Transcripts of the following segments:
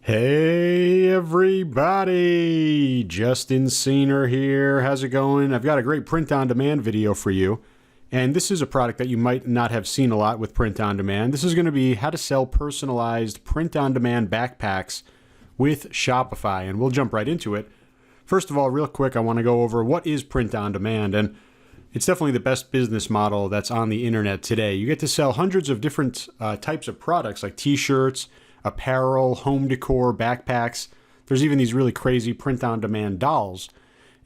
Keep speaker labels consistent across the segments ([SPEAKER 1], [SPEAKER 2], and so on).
[SPEAKER 1] Hey everybody, Justin Scener here. How's it going? I've got a great print-on-demand video for you. And this is a product that you might not have seen a lot with print-on-demand. This is going to be how to sell personalized print-on-demand backpacks with Shopify. And we'll jump right into it. First of all, real quick, I want to go over what is print-on-demand. And it's definitely the best business model that's on the internet today. You get to sell hundreds of different types of products like t-shirts, apparel, home decor, backpacks. There's even these really crazy print-on-demand dolls.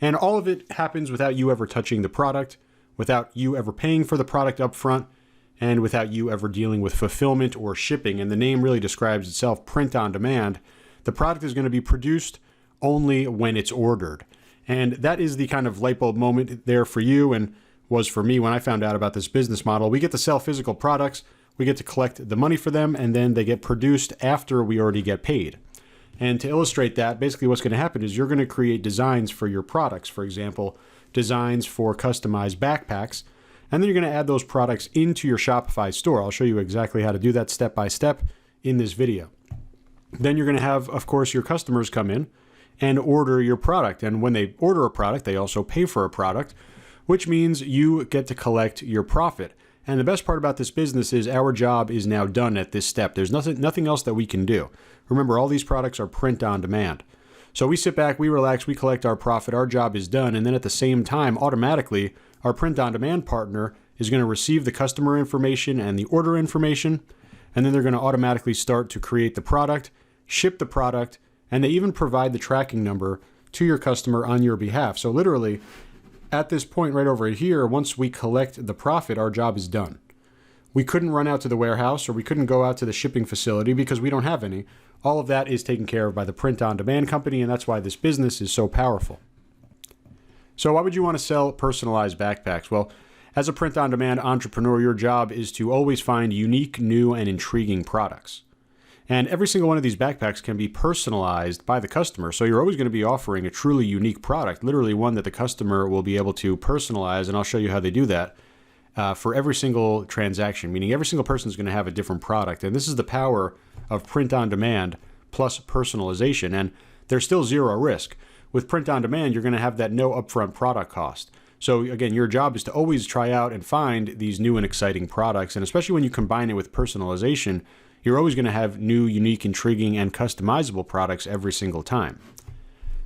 [SPEAKER 1] And all of it happens without you ever touching the product, without you ever paying for the product up front, and without you ever dealing with fulfillment or shipping. And the name really describes itself, print-on-demand. The product is going to be produced only when it's ordered. And that is the kind of light bulb moment there for you and was for me when I found out about this business model. We get to sell physical products. We get to collect the money for them, and then they get produced after we already get paid. And to illustrate that, basically what's going to happen is you're going to create designs for your products. For example, designs for customized backpacks, and then you're going to add those products into your Shopify store. I'll show you exactly how to do that step by step in this video. Then you're going to have, of course, your customers come in and order your product. And when they order a product, they also pay for a product, which means you get to collect your profit. And the best part about this business is our job is now done at this step. There's nothing else that we can do. Remember, all these products are print on demand. So we sit back, we relax, we collect our profit, our job is done, and then at the same time, automatically, our print on demand partner is going to receive the customer information and the order information, and then they're going to automatically start to create the product, ship the product, and they even provide the tracking number to your customer on your behalf. So literally, at this point right over here, once we collect the profit, our job is done. We couldn't run out to the warehouse or we couldn't go out to the shipping facility because we don't have any. All of that is taken care of by the print-on-demand company, and that's why this business is so powerful. So why would you want to sell personalized backpacks? Well, as a print-on-demand entrepreneur, your job is to always find unique, new, and intriguing products. And every single one of these backpacks can be personalized by the customer. So you're always going to be offering a truly unique product, literally one that the customer will be able to personalize. And I'll show you how they do that for every single transaction, meaning every single person is going to have a different product. And this is the power of print on demand plus personalization. And there's still zero risk. With print on demand, you're going to have that no upfront product cost. So again, your job is to always try out and find these new and exciting products. And especially when you combine it with personalization, you're always going to have new, unique, intriguing, and customizable products every single time.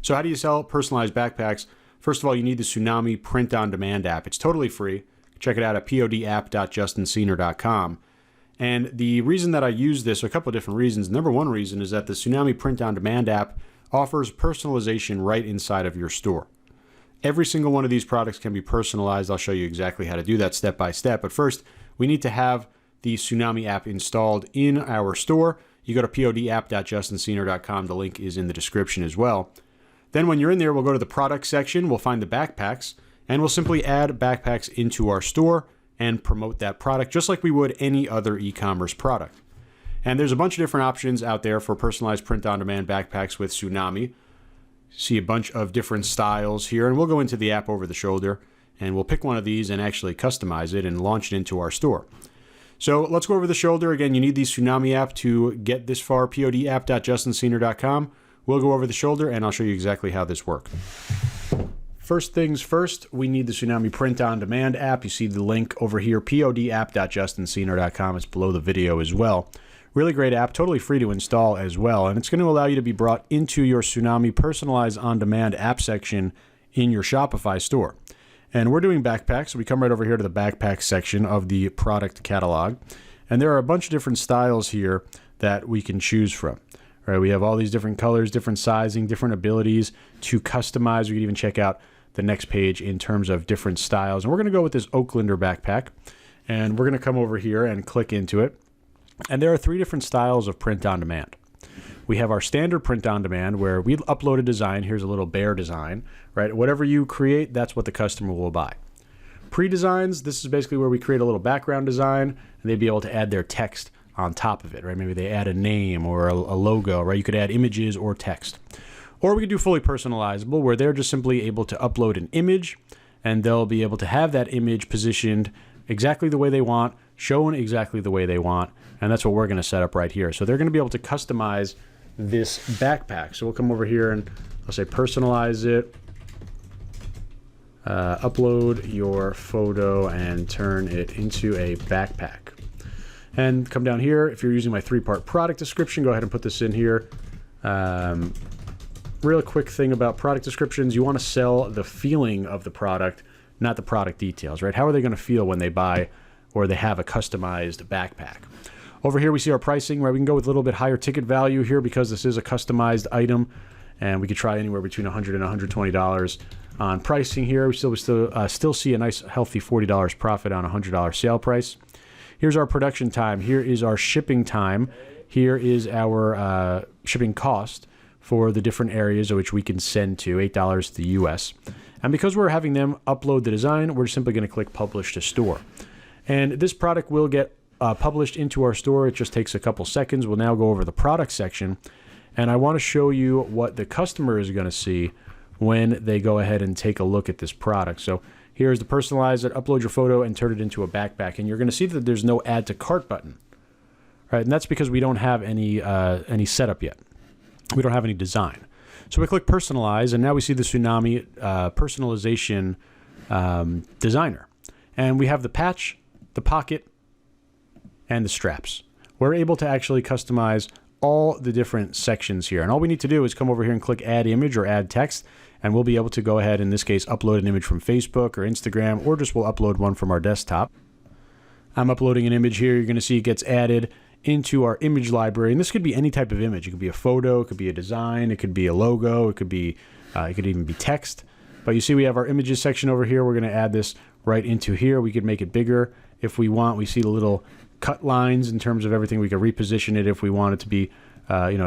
[SPEAKER 1] So how do you sell personalized backpacks? First of all, you need the Tsunami print-on-demand app. It's totally free. Check it out at podapp.justinscener.com. And the reason that I use this, a couple of different reasons. Number one reason is that the Tsunami print-on-demand app offers personalization right inside of your store. Every single one of these products can be personalized. I'll show you exactly how to do that step by step. But first, we need to have the Tsunami app installed in our store. You go to podapp.justinscener.com. The link is in the description as well. Then when you're in there, we'll go to the product section. We'll find the backpacks, and we'll simply add backpacks into our store and promote that product just like we would any other e-commerce product. And there's a bunch of different options out there for personalized print-on-demand backpacks with Tsunami. See a bunch of different styles here, and we'll go into the app over the shoulder, and we'll pick one of these and actually customize it and launch it into our store. So let's go over the shoulder. Again, you need the Tsunami app to get this far, podapp.justinscener.com. We'll go over the shoulder, and I'll show you exactly how this works. First things first, we need the Tsunami print-on-demand app. You see the link over here, podapp.justinscener.com. It's below the video as well. Really great app, totally free to install as well, and it's going to allow you to be brought into your Tsunami personalized on-demand app section in your Shopify store. And we're doing backpacks, so we come right over here to the backpack section of the product catalog. And there are a bunch of different styles here that we can choose from. All right, we have all these different colors, different sizing, different abilities to customize. We can even check out the next page in terms of different styles. And we're going to go with this Oaklander backpack. And we're going to come over here and click into it. And there are three different styles of print on demand. We have our standard print on demand where we upload a design. Here's a little bear design, right? Whatever you create, that's what the customer will buy. Pre-designs, this is basically where we create a little background design and they'd be able to add their text on top of it, right? Maybe they add a name or a logo, right? You could add images or text. Or we could do fully personalizable where they're just simply able to upload an image and they'll be able to have that image positioned exactly the way they want, shown exactly the way they want. And that's what we're going to set up right here. So they're going to be able to customize this backpack. So we'll come over here and I'll say personalize it, upload your photo and turn it into a backpack. And come down here, if you're using my 3-part product description, go ahead and put this in here. Real quick thing about product descriptions, you want to sell the feeling of the product, not the product details, right? How are they going to feel when they buy or they have a customized backpack? Over here we see our pricing, right? We can go with a little bit higher ticket value here because this is a customized item, and we could try anywhere between $100 and $120 on pricing here. We still see a nice healthy $40 profit on a $100 sale price. Here's our production time. Here is our shipping time. Here is our shipping cost for the different areas which we can send to, $8 to the US. And because we're having them upload the design, we're simply going to click Publish to Store. And this product will get published into our store. It just takes a couple seconds. We'll now go over the product section. And I want to show you what the customer is going to see when they go ahead and take a look at this product. So here's the personalize it, upload your photo, and turn it into a backpack. And you're going to see that there's no add to cart button, right? And that's because we don't have any setup yet. We don't have any design. So we click personalize, and now we see the Tsunami personalization designer. And we have the patch, the pocket, and the straps. We're able to actually customize all the different sections here. And all we need to do is come over here and click add image or add text, and we'll be able to go ahead, in this case, upload an image from Facebook or Instagram, or just we'll upload one from our desktop. I'm uploading an image here. You're going to see it gets added into our image library, and this could be any type of image. It could be a photo, it could be a design, it could be a logo, it could even be text. But you see we have our images section over here. We're going to add this right into here. We could make it bigger if we want. We see the little cut lines in terms of everything. We could reposition it if we want it to be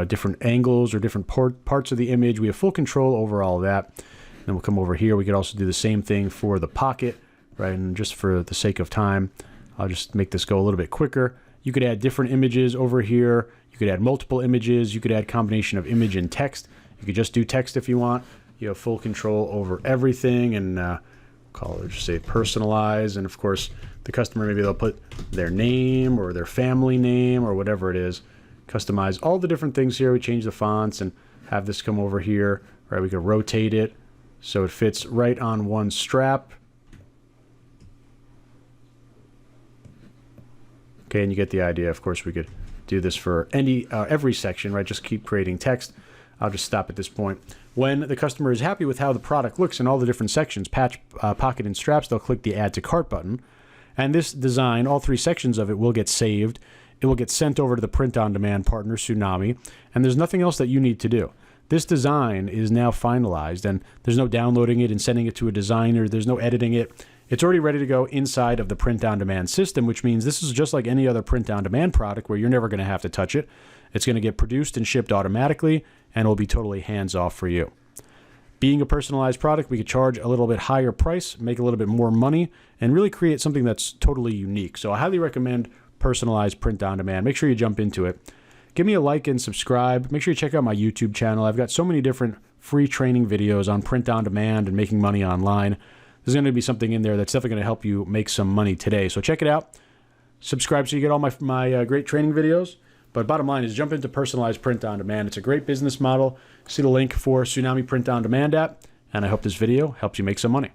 [SPEAKER 1] different angles or different parts of the image. We have full control over all of that. Then we'll come over here. We could also do the same thing for the pocket, right? And just for the sake of time, I'll just make this go a little bit quicker. You could add different images over here. You could add multiple images. You could add combination of image and text. You could just do text if you want. You have full control over everything, and call it, just say personalize. And of course, the customer, maybe they'll put their name or their family name or whatever it is. Customize all the different things here. We change the fonts and have this come over here, right? We could rotate it so it fits right on one strap. Okay, and you get the idea. Of course, we could do this for every section, right? Just keep creating text. I'll just stop at this point. When the customer is happy with how the product looks in all the different sections, patch, pocket, and straps, they'll click the Add to Cart button. And this design, all 3 sections of it will get saved. It will get sent over to the print-on-demand partner, Tsunami, and there's nothing else that you need to do. This design is now finalized, and there's no downloading it and sending it to a designer. There's no editing it. It's already ready to go inside of the print-on-demand system, which means this is just like any other print-on-demand product where you're never going to have to touch it. It's going to get produced and shipped automatically, and it will be totally hands-off for you. Being a personalized product, we could charge a little bit higher price, make a little bit more money, and really create something that's totally unique. So I highly recommend personalized print-on-demand. Make sure you jump into it. Give me a like and subscribe. Make sure you check out my YouTube channel. I've got so many different free training videos on print-on-demand and making money online. There's going to be something in there that's definitely going to help you make some money today. So check it out. Subscribe so you get all my great training videos. But bottom line is jump into personalized print-on-demand. It's a great business model. See the link for Tsunami Print-on-Demand app. And I hope this video helps you make some money.